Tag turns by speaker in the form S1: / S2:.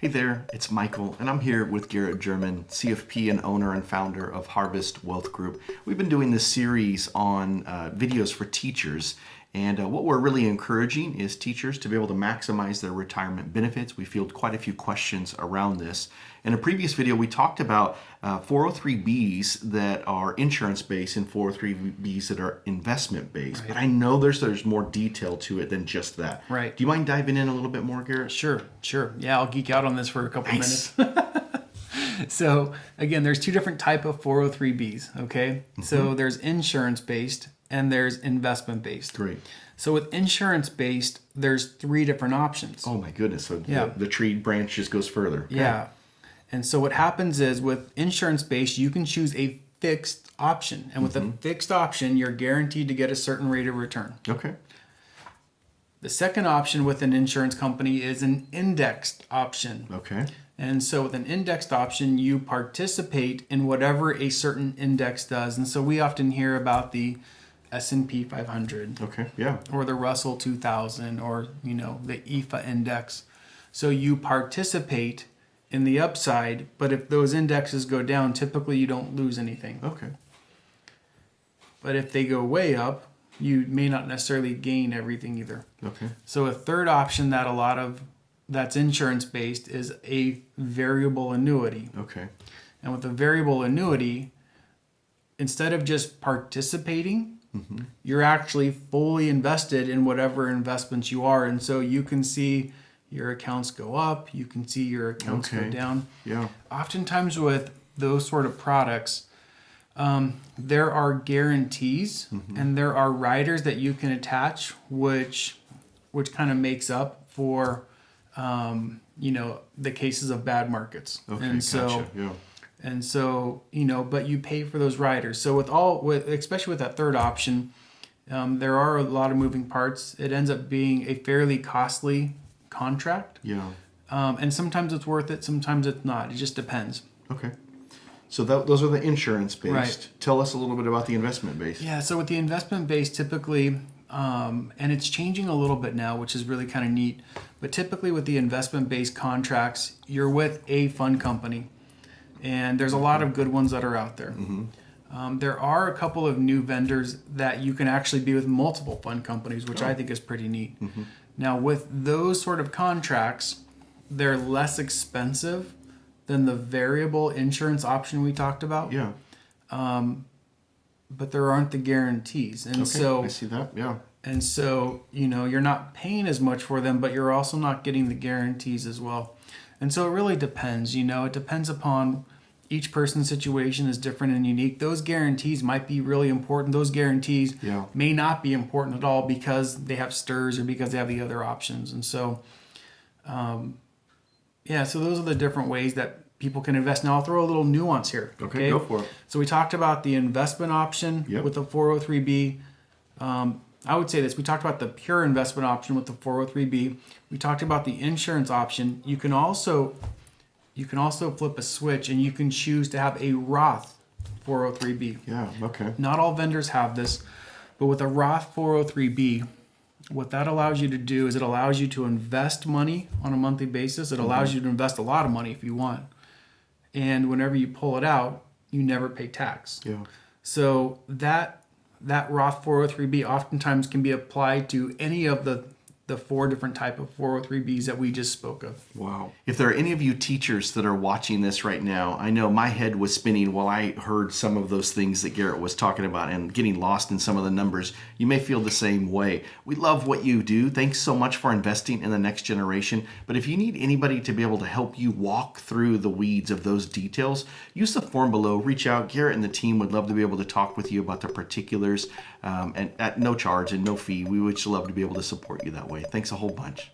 S1: Hey there, it's Michael, and I'm here with Garrett German, CFP and owner and founder of Harvest Wealth Group. We've been doing this series on videos for teachers, and what we're really encouraging is teachers to be able to maximize their retirement benefits. We field quite a few questions around this. In a previous video, we talked about 403b's that are insurance-based and 403b's that are investment-based. Right. But I know there's more detail to it than just that.
S2: Right.
S1: Do you mind diving in a little bit more, Garrett?
S2: Sure. Yeah, I'll geek out on this for a couple minutes. So again, there's two different type of 403b's, okay? Mm-hmm. So there's insurance-based and there's investment-based.
S1: Great.
S2: So with insurance-based, there's three different options.
S1: Oh my goodness. So the tree branch just goes further. Okay.
S2: Yeah. And so what happens is with insurance-based, you can choose a fixed option. And with a fixed option, you're guaranteed to get a certain rate of return.
S1: Okay.
S2: The second option with an insurance company is an indexed option.
S1: Okay.
S2: And so with an indexed option, you participate in whatever a certain index does. And so we often hear about the S&P 500.
S1: Okay, yeah.
S2: Or the Russell 2000 or, the EFA index. So you participate in the upside, but if those indexes go down, typically you don't lose anything.
S1: Okay.
S2: But if they go way up, you may not necessarily gain everything either.
S1: Okay.
S2: So a third option that that's insurance based is a variable annuity.
S1: Okay.
S2: And with a variable annuity, instead of just participating, you're actually fully invested in whatever investments you are. And so you can see your accounts go up, you can see your accounts go down.
S1: Yeah.
S2: Oftentimes with those sort of products, there are guarantees and there are riders that you can attach, which kind of makes up for, the cases of bad markets.
S1: Okay,
S2: and so,
S1: gotcha. Yeah.
S2: And so, but you pay for those riders. So especially with that third option, there are a lot of moving parts. It ends up being a fairly costly contract.
S1: Yeah.
S2: And sometimes it's worth it, sometimes it's not. It just depends.
S1: Okay. So those are the insurance-based.
S2: Right.
S1: Tell us a little bit about the investment-based.
S2: Yeah, so with the investment-based, typically, and it's changing a little bit now, which is really kind of neat, but typically with the investment-based contracts, you're with a fund company. And there's a lot of good ones that are out there. There are a couple of new vendors that you can actually be with multiple fund companies, which I think is pretty neat. Now, with those sort of contracts, they're less expensive than the variable insurance option we talked about.
S1: Yeah.
S2: But there aren't the guarantees. And so
S1: I see that. Yeah.
S2: And so, you're not paying as much for them, but you're also not getting the guarantees as well. And so it really depends, it depends upon each person's situation is different and unique. Those guarantees might be really important. Those guarantees may not be important at all because they have STRS or because they have the other options. And so, so those are the different ways that people can invest. Now I'll throw a little nuance here.
S1: Okay, go for it.
S2: So we talked about the investment option with the 403b. I would say this. We talked about the pure investment option with the 403b. We talked about the insurance option. You can also flip a switch and you can choose to have a Roth 403b.
S1: Yeah, okay.
S2: Not all vendors have this, but with a Roth 403b, what that allows you to do is it allows you to invest money on a monthly basis. It allows you to invest a lot of money if you want. And whenever you pull it out, you never pay tax.
S1: Yeah.
S2: So that Roth 403b oftentimes can be applied to any of the four different type of 403b's that we just spoke of.
S1: Wow. If there are any of you teachers that are watching this right now, I know my head was spinning while I heard some of those things that Garrett was talking about and getting lost in some of the numbers. You may feel the same way. We love what you do. Thanks so much for investing in the next generation. But if you need anybody to be able to help you walk through the weeds of those details, use the form below. Reach out. Garrett and the team would love to be able to talk with you about the particulars and at no charge and no fee. We would love to be able to support you that way. Thanks a whole bunch.